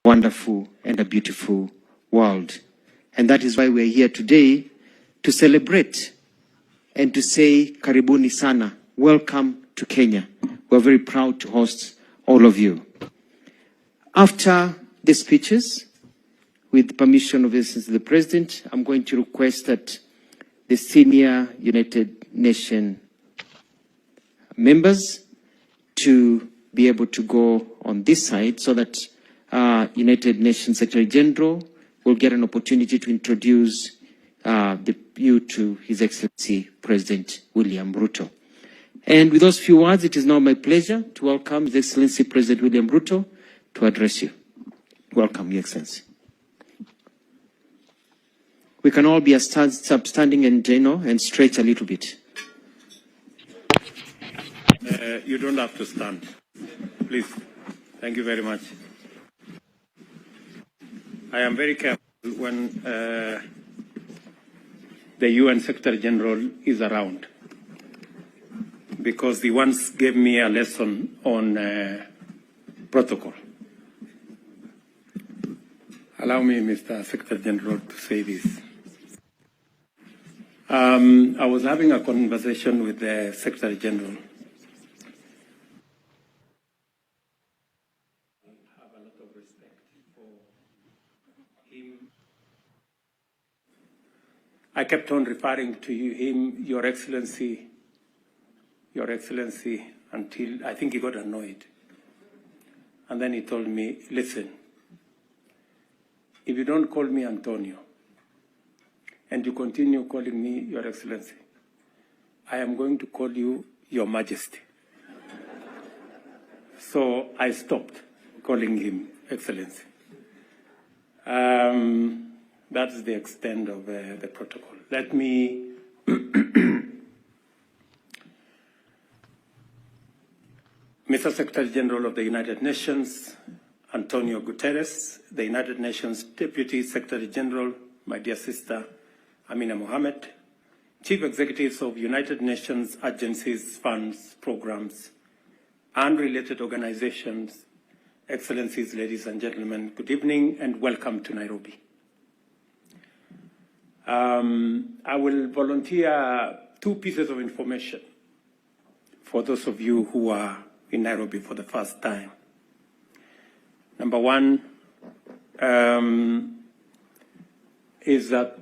wonderful and a beautiful world. And that is why we're here today to celebrate and to say karibuni sana, welcome to Kenya. We're very proud to host all of you. After the speeches, with permission of the President, I'm going to request that the senior United Nations members to be able to go on this side so that United Nations Secretary General will get an opportunity to introduce you to His Excellency President William Ruto. And with those few words, it is now my pleasure to welcome His Excellency President William Ruto to address you. Welcome, Your Excellency. We can all be upstanding and stretch a little bit. You don't have to stand. Please. Thank you very much. I am very careful when the UN Secretary General is around, because he once gave me a lesson on protocol. Allow me, Mr. Secretary General, to say this. I was having a conversation with the Secretary General. I have a lot of respect for him. I kept on referring to him, Your Excellency, until I think he got annoyed. And then he told me, listen, if you don't call me Antonio, and you continue calling me Your Excellency, I am going to call you Your Majesty. So I stopped calling him Excellency. That's the extent of the protocol. Let me Mr. Secretary General of the United Nations, Antonio Guterres, the United Nations Deputy Secretary General, my dear sister, Amina Mohammed, Chief Executives of United Nations agencies, funds, programs, and related organizations, Excellencies, ladies and gentlemen, good evening and welcome to Nairobi. I will volunteer 2 pieces of information for those of you who are in Nairobi for the first time. Number one is that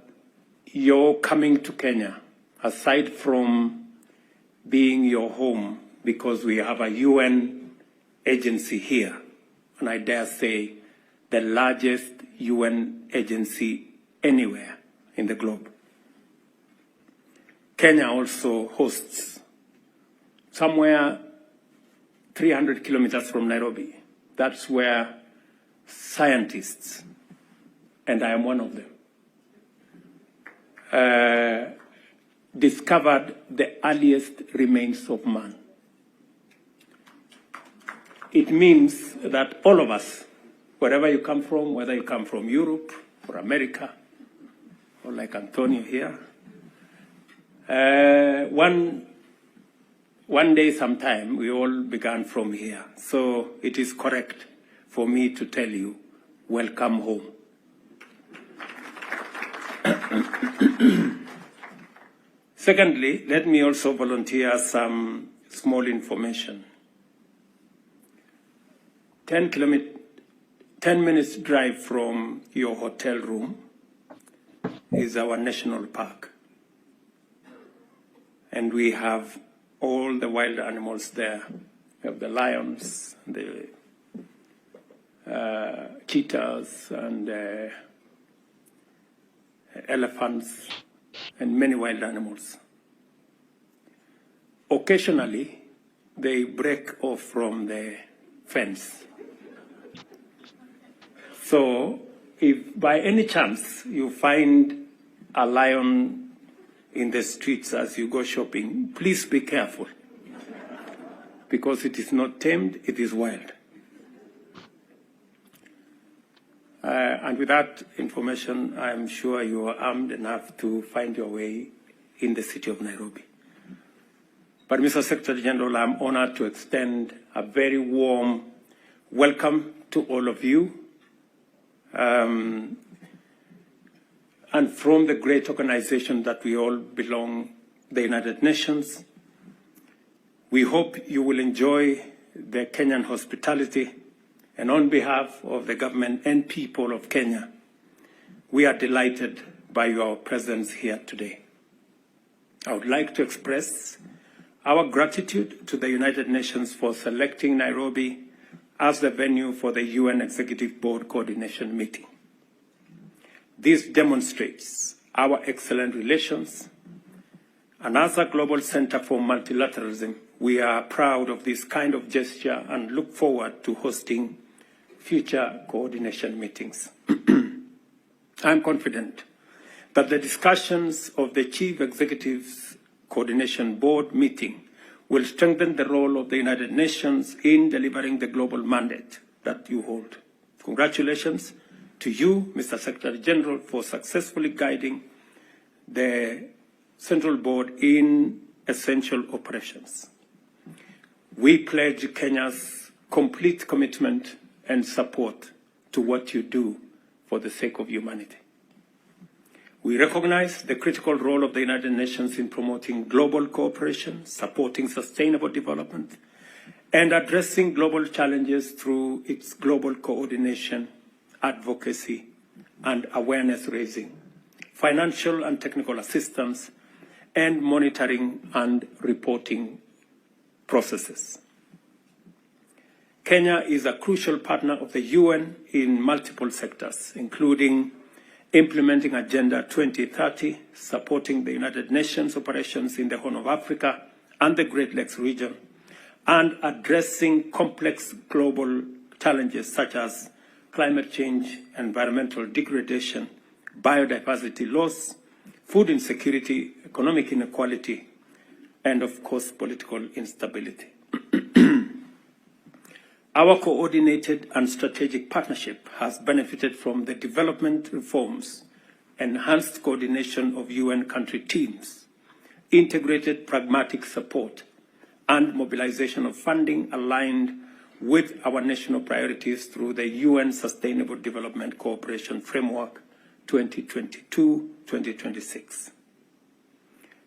your coming to Kenya, aside from being your home, because we have a UN agency here, and I dare say the largest UN agency anywhere in the globe. Kenya also hosts somewhere 300 kilometers from Nairobi. That's where scientists, and I am one of them, discovered the earliest remains of man. It means that all of us, wherever you come from, whether you come from Europe or America, or like Antonio here, one day sometime we all began from here. So it is correct for me to tell you, welcome home. Secondly, let me also volunteer some small information. 10 minutes drive from your hotel room is our national park. And we have all the wild animals there. We have the lions, the cheetahs, and elephants, and many wild animals. Occasionally, they break off from the fence. So, if by any chance you find a lion in the streets as you go shopping, please be careful, because it is not tamed, it is wild. And with that information, I'm sure you are armed enough to find your way in the city of Nairobi. But Mr. Secretary General, I'm honored to extend a very warm welcome to all of you and from the great organization that we all belong, the United Nations. We hope you will enjoy the Kenyan hospitality, and on behalf of the government and people of Kenya, we are delighted by your presence here today. I would like to express our gratitude to the United Nations for selecting Nairobi as the venue for the UN Executive Board Coordination Meeting. This demonstrates our excellent relations, and as a global center for multilateralism, we are proud of this kind of gesture and look forward to hosting future coordination meetings. I'm confident that the discussions of the Chief Executive's Coordination Board meeting will strengthen the role of the United Nations in delivering the global mandate that you hold. Congratulations to you, Mr. Secretary General, for successfully guiding the Central Board in essential operations. We pledge Kenya's complete commitment and support to what you do for the sake of humanity. We recognize the critical role of the United Nations in promoting global cooperation, supporting sustainable development, and addressing global challenges through its global coordination, advocacy, and awareness raising, financial and technical assistance, and monitoring and reporting processes. Kenya is a crucial partner of the UN in multiple sectors, including implementing Agenda 2030, supporting the United Nations operations in the Horn of Africa and the Great Lakes region, and addressing complex global challenges such as climate change, environmental degradation, biodiversity loss, food insecurity, economic inequality, and of course, political instability. Our coordinated and strategic partnership has benefited from the development reforms, enhanced coordination of UN country teams, integrated pragmatic support, and mobilization of funding aligned with our national priorities through the UN Sustainable Development Cooperation Framework 2022-2026.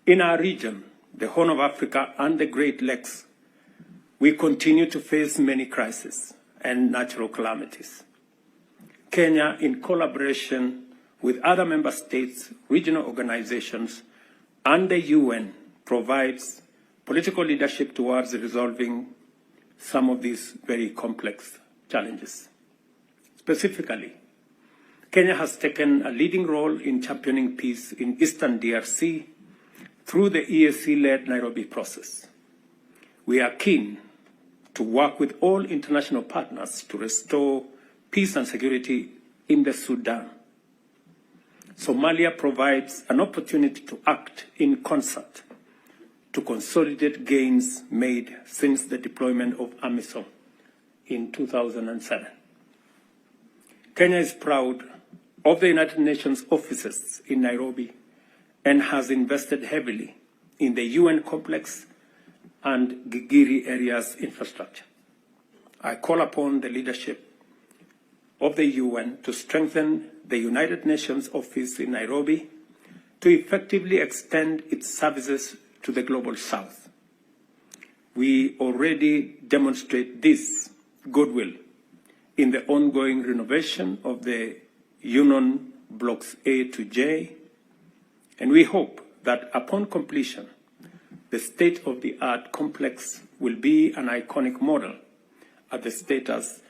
In our region, the Horn of Africa and the Great Lakes, we continue to face many crises and natural calamities. Kenya, in collaboration with other member states, regional organizations, and the UN, provides political leadership towards resolving some of these very complex challenges. Specifically, Kenya has taken a leading role in championing peace in Eastern DRC through the EAC-led Nairobi process. We are keen to work with all international partners to restore peace and security in the Sudan. Somalia provides an opportunity to act in concert to consolidate gains made since the deployment of AMISOM in 2007. Kenya is proud of the United Nations offices in Nairobi and has invested heavily in the UN complex and Gigiri area's infrastructure. I call upon the leadership of the UN to strengthen the United Nations office in Nairobi to effectively extend its services to the global south. We already demonstrate this goodwill in the ongoing renovation of the Union Blocks A to J, and we hope that upon completion, the state-of-the-art complex will be an iconic model at the status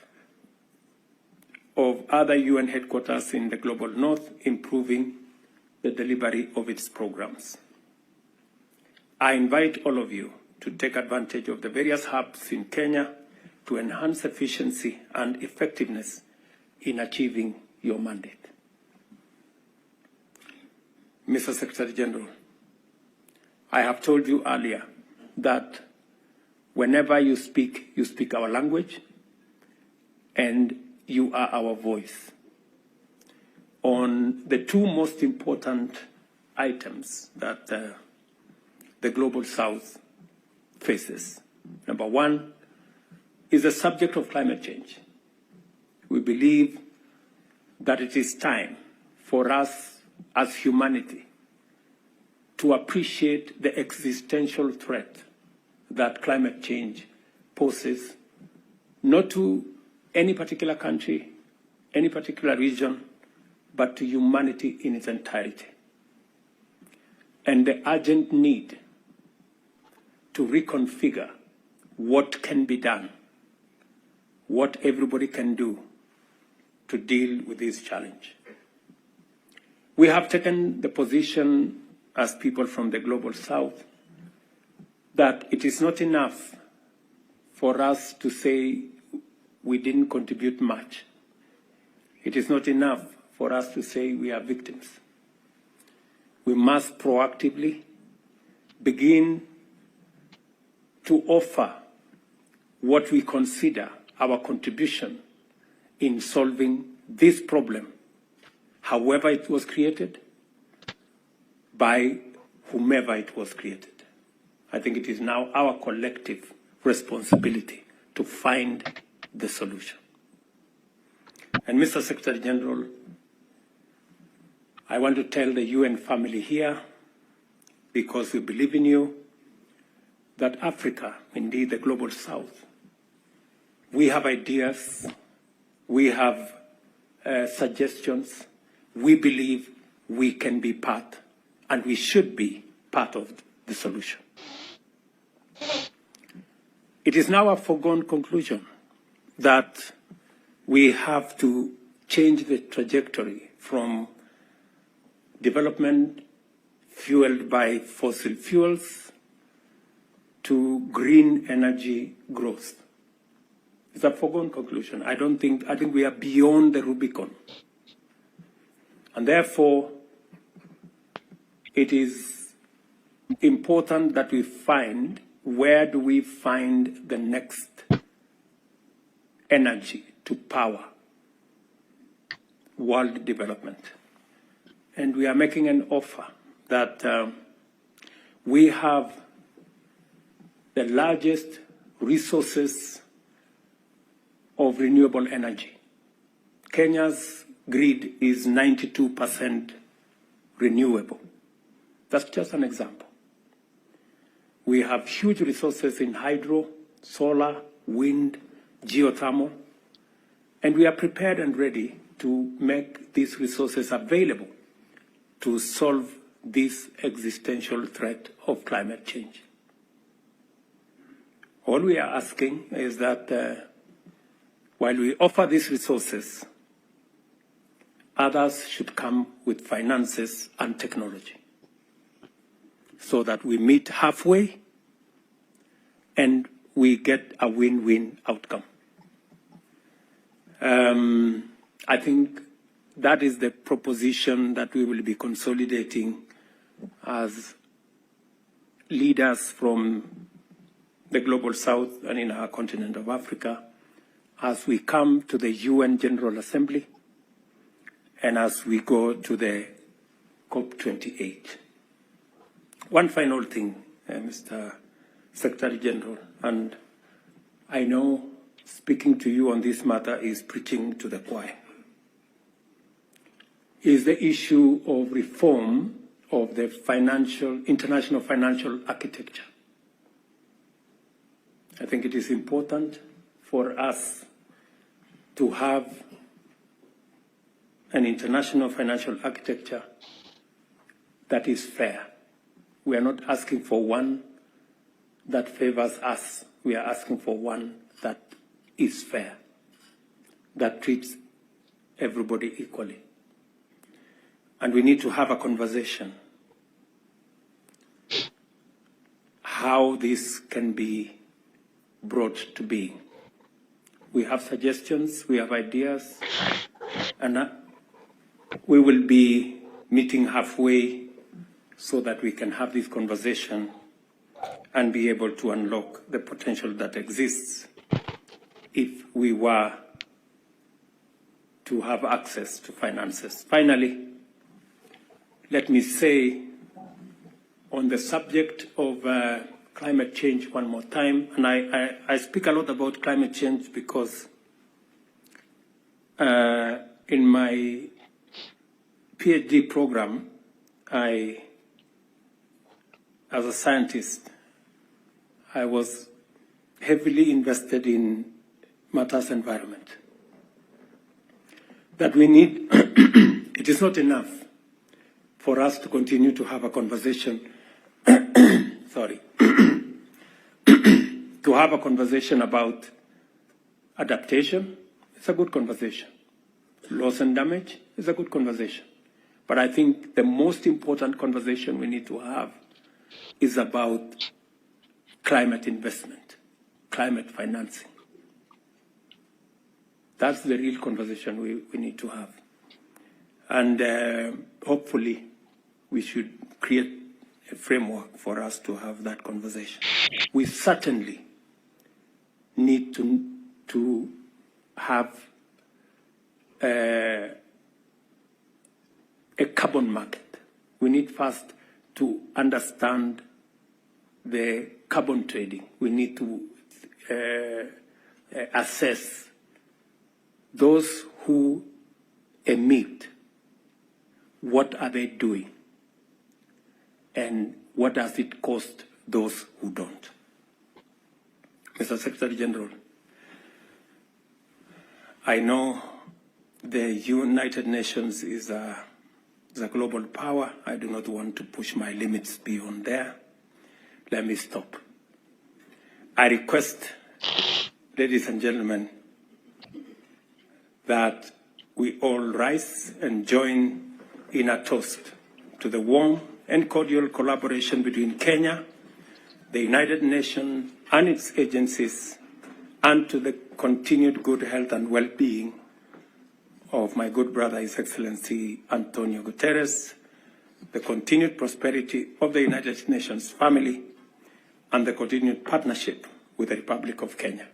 of other UN headquarters in the global north, improving the delivery of its programs. I invite all of you to take advantage of the various hubs in Kenya to enhance efficiency and effectiveness in achieving your mandate. Mr. Secretary General, I have told you earlier that whenever you speak our language, and you are our voice on the two most important items that the Global South faces. Number one is the subject of climate change. We believe that it is time for us as humanity to appreciate the existential threat that climate change poses, not to any particular country, any particular region, but to humanity in its entirety. And the urgent need to reconfigure what can be done, what everybody can do to deal with this challenge. We have taken the position as people from the Global South that it is not enough for us to say we didn't contribute much. It is not enough for us to say we are victims. We must proactively begin to offer what we consider our contribution in solving this problem, however it was created, by whomever it was created. I think it is now our collective responsibility to find the solution. And Mr. Secretary General, I want to tell the UN family here, because we believe in you, that Africa, indeed the Global South, we have ideas, we have suggestions, we believe we can be part, and we should be part of the solution. It is now a foregone conclusion that we have to change the trajectory from development fueled by fossil fuels to green energy growth. It's a foregone conclusion. I think we are beyond the Rubicon. And therefore, it is important that we find, where do we find the next energy to power world development? And we are making an offer that we have the largest resources of renewable energy. Kenya's grid is 92% renewable. That's just an example. We have huge resources in hydro, solar, wind, geothermal, and we are prepared and ready to make these resources available to solve this existential threat of climate change. All we are asking is that while we offer these resources, others should come with finances and technology so that we meet halfway and we get a win-win outcome. I think that is the proposition that we will be consolidating as leaders from the Global South and in our continent of Africa as we come to the UN General Assembly and as we go to the COP28. One final thing, Mr. Secretary General, and I know speaking to you on this matter is preaching to the choir, is the issue of reform of the international financial architecture. I think it is important for us to have an international financial architecture that is fair. We are not asking for one that favors us. We are asking for one that is fair, that treats everybody equally. And we need to have a conversation how this can be brought to being. We have suggestions, we have ideas, and we will be meeting halfway so that we can have this conversation and be able to unlock the potential that exists if we were to have access to finances. Finally, let me say on the subject of climate change one more time, and I speak a lot about climate change because in my PhD program, as a scientist, I was heavily invested in matters environment. That we need, it is not enough for us to continue to have a conversation, sorry, to have a conversation about adaptation. It's a good conversation. Loss and damage is a good conversation. But I think the most important conversation we need to have is about climate investment, climate financing. That's the real conversation we need to have. And hopefully we should create a framework for us to have that conversation. We certainly need to have a carbon market. We need first to understand the carbon trading. We need to assess those who emit, what are they doing, and what does it cost those who don't. Mr. Secretary General, I know the United Nations is a global power. I do not want to push my limits beyond there. Let me stop. I request, ladies and gentlemen, that we all rise and join in a toast to the warm and cordial collaboration between Kenya, the United Nations and its agencies, and to the continued good health and well-being of my good brother, His Excellency Antonio Guterres, the continued prosperity of the United Nations family, and the continued partnership with the Republic of Kenya.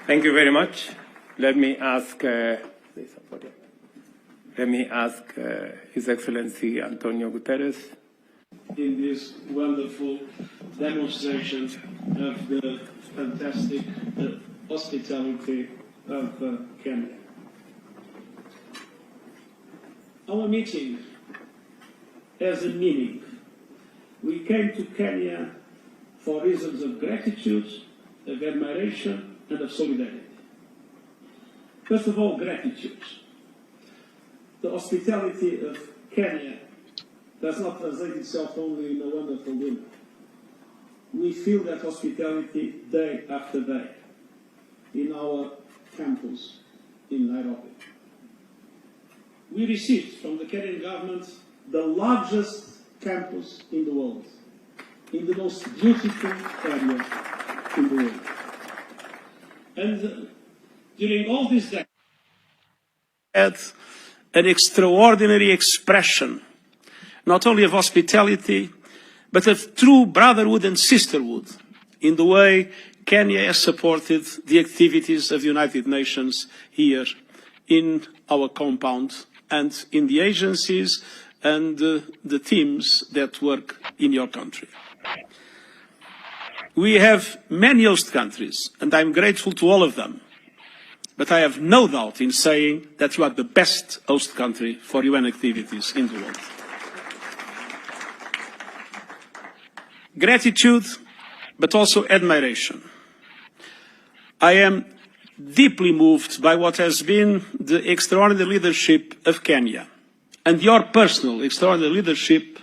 Thank you very much. Let me ask His Excellency Antonio Guterres. In this wonderful demonstration of the fantastic hospitality of Kenya. Our meeting has a meaning. We came to Kenya for reasons of gratitude, of admiration, and of solidarity. First of all, gratitude. The hospitality of Kenya does not translate itself only in a wonderful dinner. We feel that hospitality day after day in our campus in Nairobi. We received from the Kenyan government the largest campus in the world, in the most beautiful area in the world. And during all this day, had an extraordinary expression, not only of hospitality, but of true brotherhood and sisterhood in the way Kenya has supported the activities of the United Nations here in our compound and in the agencies and the teams that work in your country. We have many host countries, and I'm grateful to all of them. But I have no doubt in saying that you are the best host country for UN activities in the world. Gratitude, but also admiration. I am deeply moved by what has been the extraordinary leadership of Kenya and your personal extraordinary leadership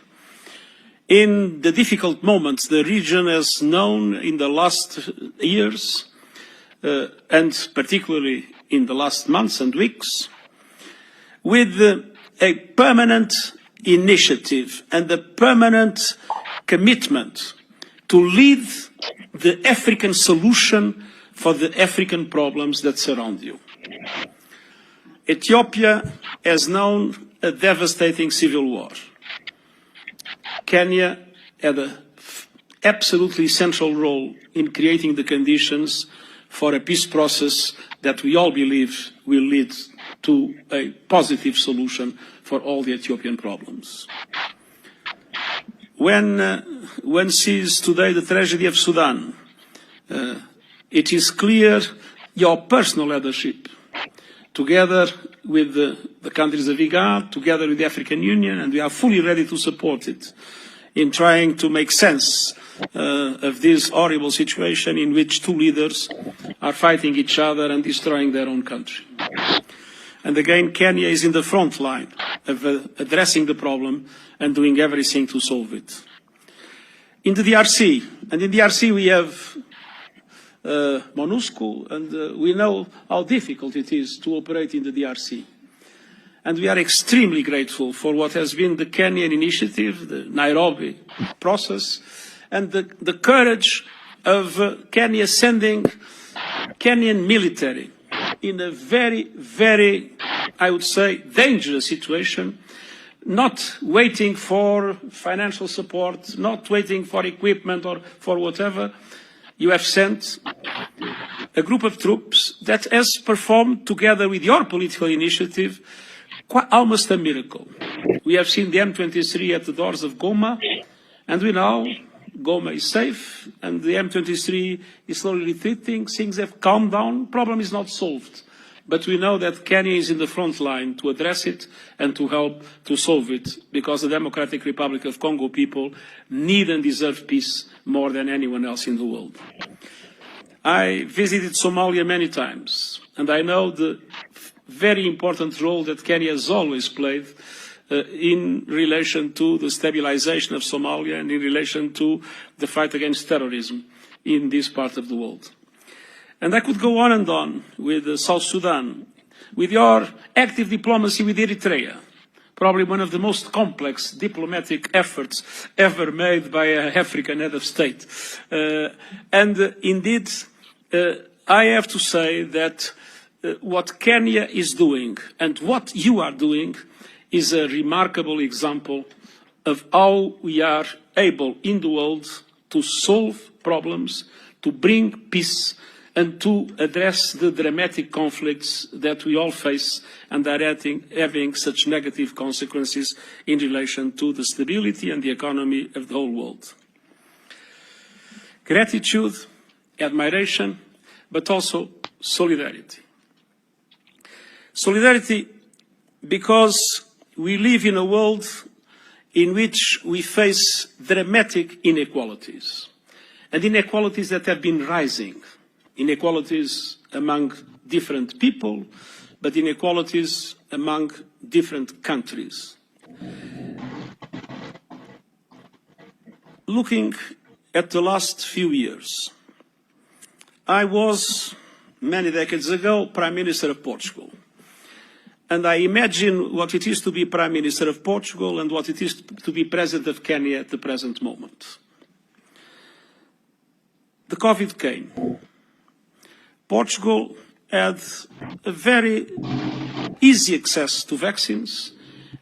in the difficult moments the region has known in the last years, and particularly in the last months and weeks, with a permanent initiative and a permanent commitment to lead the African solution for the African problems that surround you. Ethiopia has known a devastating civil war. Kenya had an absolutely central role in creating the conditions for a peace process that we all believe will lead to a positive solution for all the Ethiopian problems. When one sees today the tragedy of Sudan, it is clear your personal leadership, together with the countries of IGAD, together with the African Union, and we are fully ready to support it, in trying to make sense of this horrible situation in which two leaders are fighting each other and destroying their own country. And again, Kenya is in the front line of addressing the problem and doing everything to solve it. In the DRC, we have MONUSCO, and we know how difficult it is to operate in the DRC. And we are extremely grateful for what has been the Kenyan initiative, the Nairobi process, and the courage of Kenya sending Kenyan military in a very, very, I would say, dangerous situation, not waiting for financial support, not waiting for equipment or for whatever. You have sent a group of troops that has performed, together with your political initiative, almost a miracle. We have seen the M23 at the doors of Goma, and we know Goma is safe, and the M23 is slowly retreating. Things have calmed down. Problem is not solved. But we know that Kenya is in the front line to address it and to help to solve it, because the Democratic Republic of Congo people need and deserve peace more than anyone else in the world. I visited Somalia many times, and I know the very important role that Kenya has always played in relation to the stabilization of Somalia and in relation to the fight against terrorism in this part of the world. And I could go on and on with South Sudan, with your active diplomacy with Eritrea, probably one of the most complex diplomatic efforts ever made by an African head of state. Indeed, I have to say that what Kenya is doing and what you are doing is a remarkable example of how we are able in the world to solve problems, to bring peace, and to address the dramatic conflicts that we all face and are having such negative consequences in relation to the stability and the economy of the whole world. Gratitude, admiration, but also solidarity. Solidarity because we live in a world in which we face dramatic inequalities, and inequalities that have been rising. Inequalities among different people, but inequalities among different countries. Looking at the last few years, I was, many decades ago, Prime Minister of Portugal. And I imagine what it is to be Prime Minister of Portugal and what it is to be President of Kenya at the present moment. The COVID came. Portugal had a very easy access to vaccines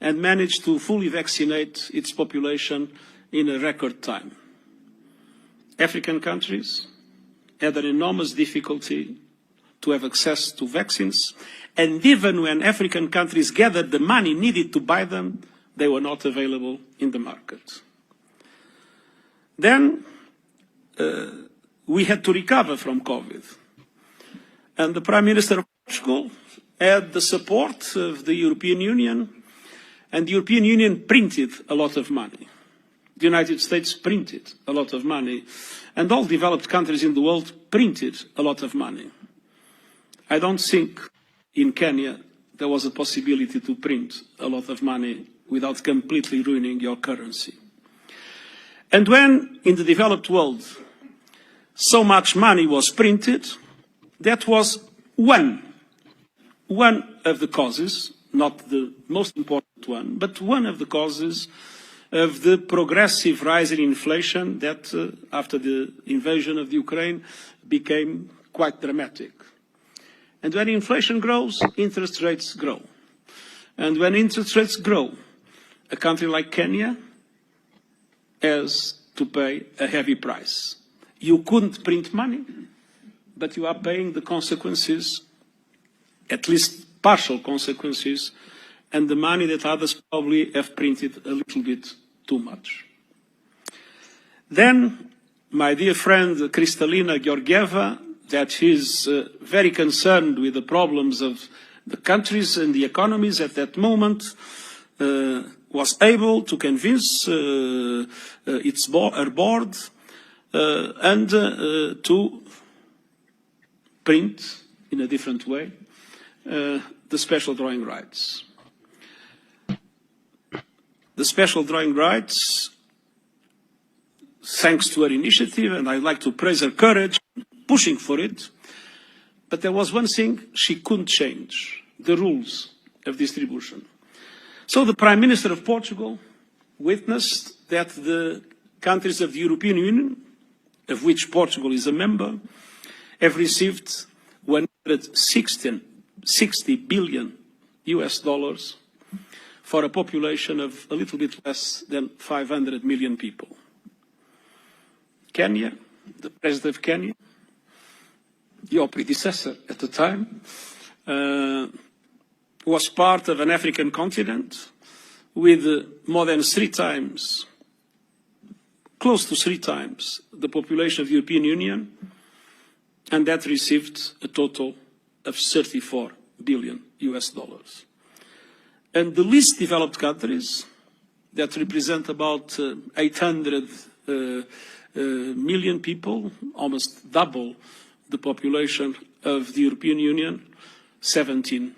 and managed to fully vaccinate its population in a record time. African countries had an enormous difficulty to have access to vaccines, and even when African countries gathered the money needed to buy them, they were not available in the market. Then we had to recover from COVID. And the Prime Minister of Portugal had the support of the European Union, and the European Union printed a lot of money. The United States printed a lot of money, and all developed countries in the world printed a lot of money. I don't think in Kenya there was a possibility to print a lot of money without completely ruining your currency. And when, in the developed world, so much money was printed, that was one of the causes, not the most important one, but one of the causes of the progressive rise in inflation that, after the invasion of the Ukraine, became quite dramatic. And when inflation grows, interest rates grow. And when interest rates grow, a country like Kenya has to pay a heavy price. You couldn't print money, but you are paying the consequences, at least partial consequences, and the money that others probably have printed a little bit too much. Then, my dear friend Kristalina Georgieva, that is very concerned with the problems of the countries and the economies at that moment, was able to convince her board and to print in a different way the special drawing rights. The special drawing rights, thanks to her initiative, and I'd like to praise her courage, pushing for it, but there was one thing she couldn't change, the rules of distribution. So the Prime Minister of Portugal witnessed that the countries of the European Union, of which Portugal is a member, have received 160 billion US dollars for a population of a little bit less than 500 million people. Kenya, the President of Kenya, your predecessor at the time, was part of an African continent with more than 3 times, close to 3 times, the population of the European Union, and that received a total of 34 billion US dollars. And the least developed countries, that represent about 800 million people, almost double the population of the European Union, $17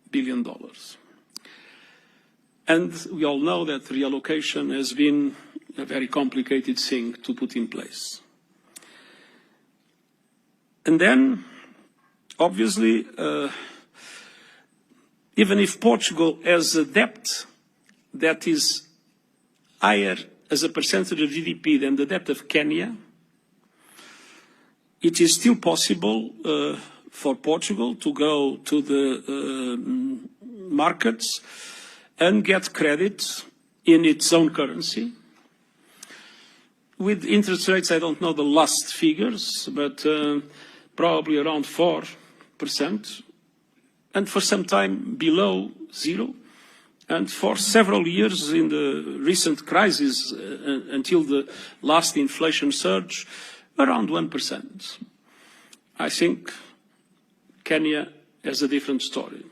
billion. And we all know that reallocation has been a very complicated thing to put in place. And then, obviously, even if Portugal has a debt that is higher as a percentage of GDP than the debt of Kenya, it is still possible for Portugal to go to the markets and get credit in its own currency. With interest rates, I don't know the last figures, but probably around 4%, and for some time below 0, and for several years in the recent crisis until the last inflation surge, around 1%. I think Kenya has a different story.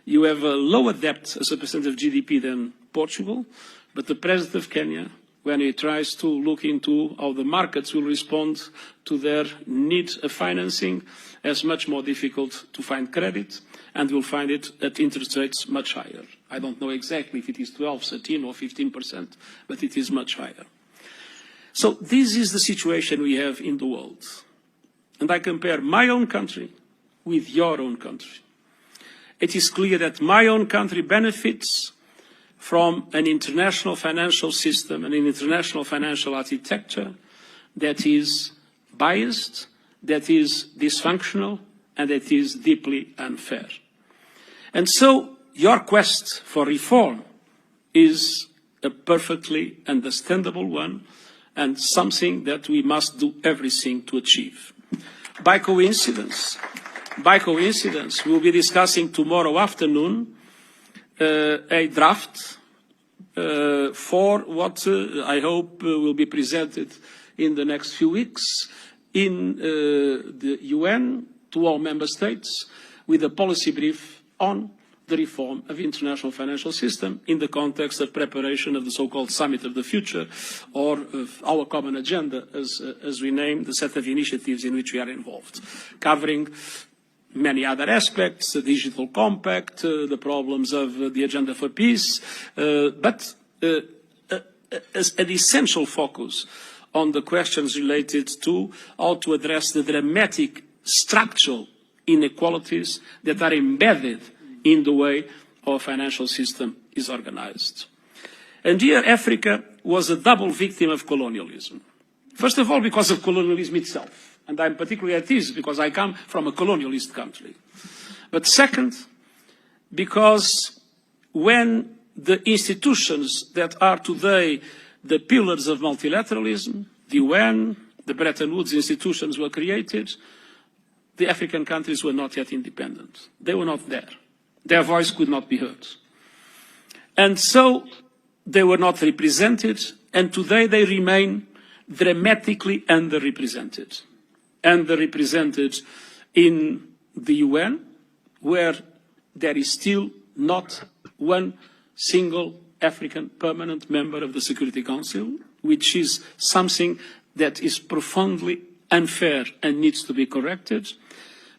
You have a lower debt as a percent of GDP than Portugal, but the President of Kenya, when he tries to look into how the markets will respond to their need of financing, has much more difficult to find credit, and will find it at interest rates much higher. I don't know exactly if it is 12, 13 or 15%, but it is much higher. So this is the situation we have in the world. And I compare my own country with your own country. It is clear that my own country benefits from an international financial system and an international financial architecture that is biased, that is dysfunctional, and that is deeply unfair. And so your quest for reform is a perfectly understandable one, and something that we must do everything to achieve. By coincidence, we'll be discussing tomorrow afternoon a draft for what I hope will be presented in the next few weeks in the UN to all member states with a policy brief on the reform of the international financial system in the context of preparation of the so-called Summit of the Future, or of our common agenda, as we name the set of initiatives in which we are involved, covering many other aspects, the digital compact, the problems of the agenda for peace, but as an essential focus on the questions related to how to address the dramatic structural inequalities that are embedded in the way our financial system is organized. And here Africa was a double victim of colonialism. First of all, because of colonialism itself. And I'm particularly at ease because I come from a colonialist country. But second, because when the institutions that are today the pillars of multilateralism, the UN, the Bretton Woods institutions were created, the African countries were not yet independent. They were not there. Their voice could not be heard. And so they were not represented, and today they remain dramatically underrepresented. Underrepresented in the UN, where there is still not one single African permanent member of the Security Council, which is something that is profoundly unfair and needs to be corrected,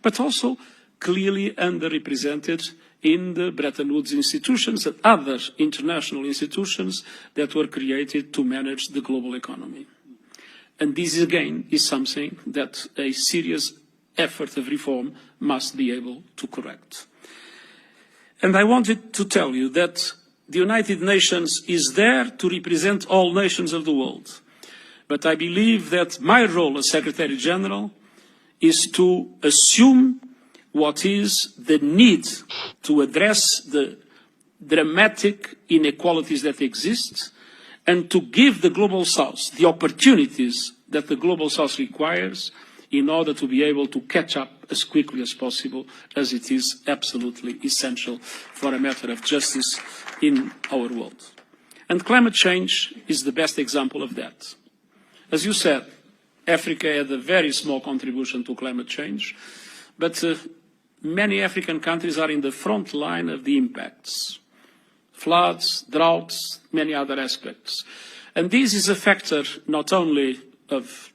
but also clearly underrepresented in the Bretton Woods institutions and other international institutions that were created to manage the global economy. And this, again, is something that a serious effort of reform must be able to correct. And I wanted to tell you that the United Nations is there to represent all nations of the world. But I believe that my role as Secretary General is to assume what is the need to address the dramatic inequalities that exist and to give the Global South the opportunities that the Global South requires in order to be able to catch up as quickly as possible, as it is absolutely essential for a matter of justice in our world. And climate change is the best example of that. As you said, Africa had a very small contribution to climate change, but many African countries are in the front line of the impacts. Floods, droughts, many other aspects. And this is a factor not only of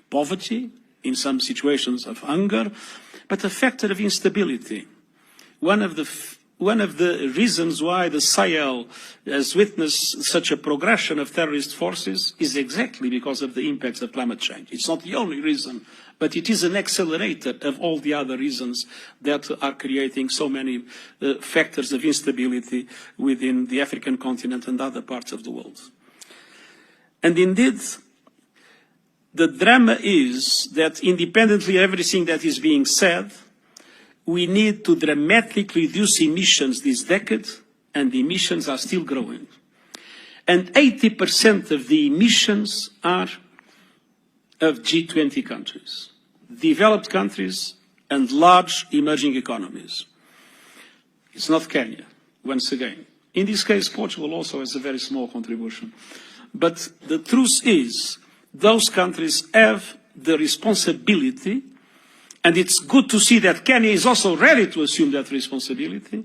poverty, in some situations of hunger, but a factor of instability. One of the reasons why the Sahel has witnessed such a progression of terrorist forces is exactly because of the impacts of climate change. It's not the only reason, but it is an accelerator of all the other reasons that are creating so many factors of instability within the African continent and other parts of the world. And indeed, the drama is that independently of everything that is being said, we need to dramatically reduce emissions this decade, and the emissions are still growing. And 80% of the emissions are of G20 countries, developed countries and large emerging economies. It's not Kenya, once again. In this case, Portugal also has a very small contribution. But the truth is, those countries have the responsibility, and it's good to see that Kenya is also ready to assume that responsibility,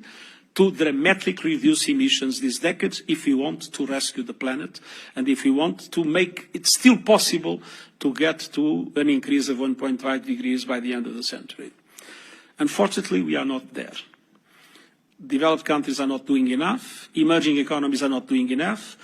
to dramatically reduce emissions this decade if we want to rescue the planet and if we want to make it still possible to get to an increase of 1.5 degrees by the end of the century. Unfortunately, we are not there. Developed countries are not doing enough, emerging economies are not doing enough,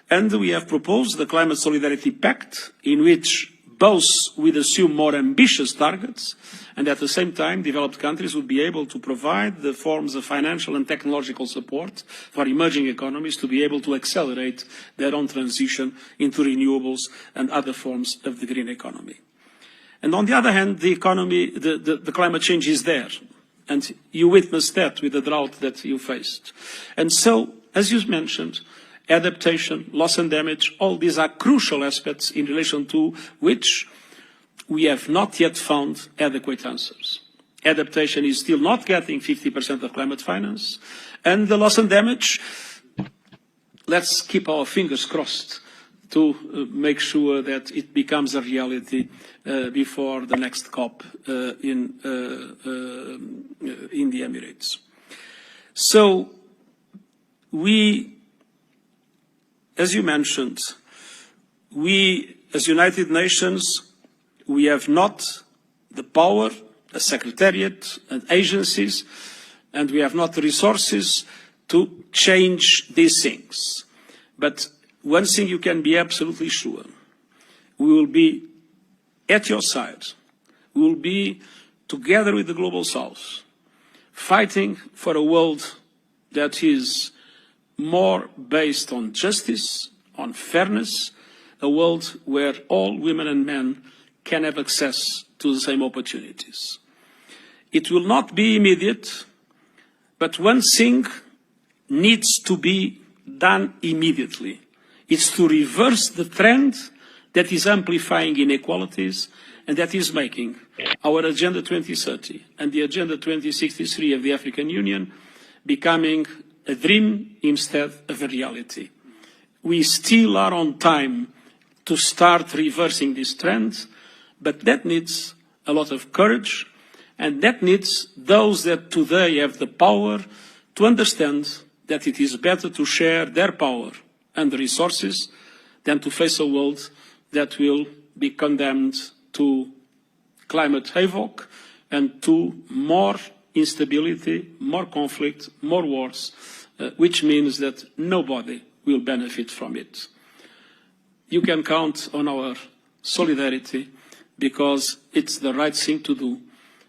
and we have proposed the Climate Solidarity Pact, in which both will assume more ambitious targets, and at the same time, developed countries will be able to provide the forms of financial and technological support for emerging economies to be able to accelerate their own transition into renewables and other forms of the green economy. And on the other hand, the climate change is there, and you witnessed that with the drought that you faced. And so, as you mentioned, adaptation, loss and damage, all these are crucial aspects in relation to which we have not yet found adequate answers. Adaptation is still not getting 50% of climate finance, and the loss and damage, let's keep our fingers crossed to make sure that it becomes a reality before the next COP in the Emirates. So we, as you mentioned, we as United Nations, we have not the power, a secretariat and agencies, and we have not the resources to change these things. But one thing you can be absolutely sure, we will be at your side. We will be together with the Global South, fighting for a world that is more based on justice, on fairness, a world where all women and men can have access to the same opportunities. It will not be immediate, but one thing needs to be done immediately. It's to reverse the trend that is amplifying inequalities and that is making our Agenda 2030 and the Agenda 2063 of the African Union becoming a dream instead of a reality. We still are on time to start reversing this trend, but that needs a lot of courage, and that needs those that today have the power to understand that it is better to share their power and the resources than to face a world that will be condemned to climate havoc and to more instability, more conflict, more wars, which means that nobody will benefit from it. You can count on our solidarity because it's the right thing to do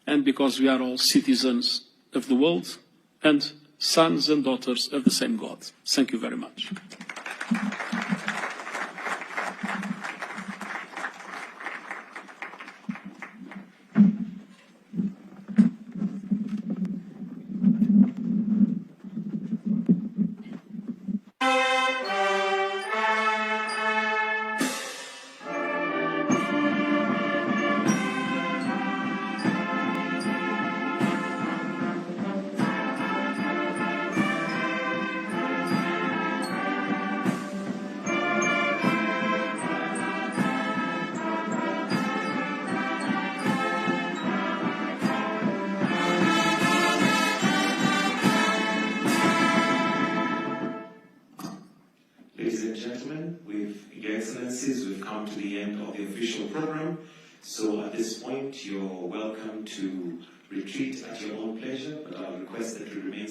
and because we are all citizens of the world and sons and daughters of the same God. Thank you very much. Ladies and gentlemen, Your Excellencies, we've come to the end of the official program. So at this point, you're welcome to retreat at your own pleasure, but I'll request that you remain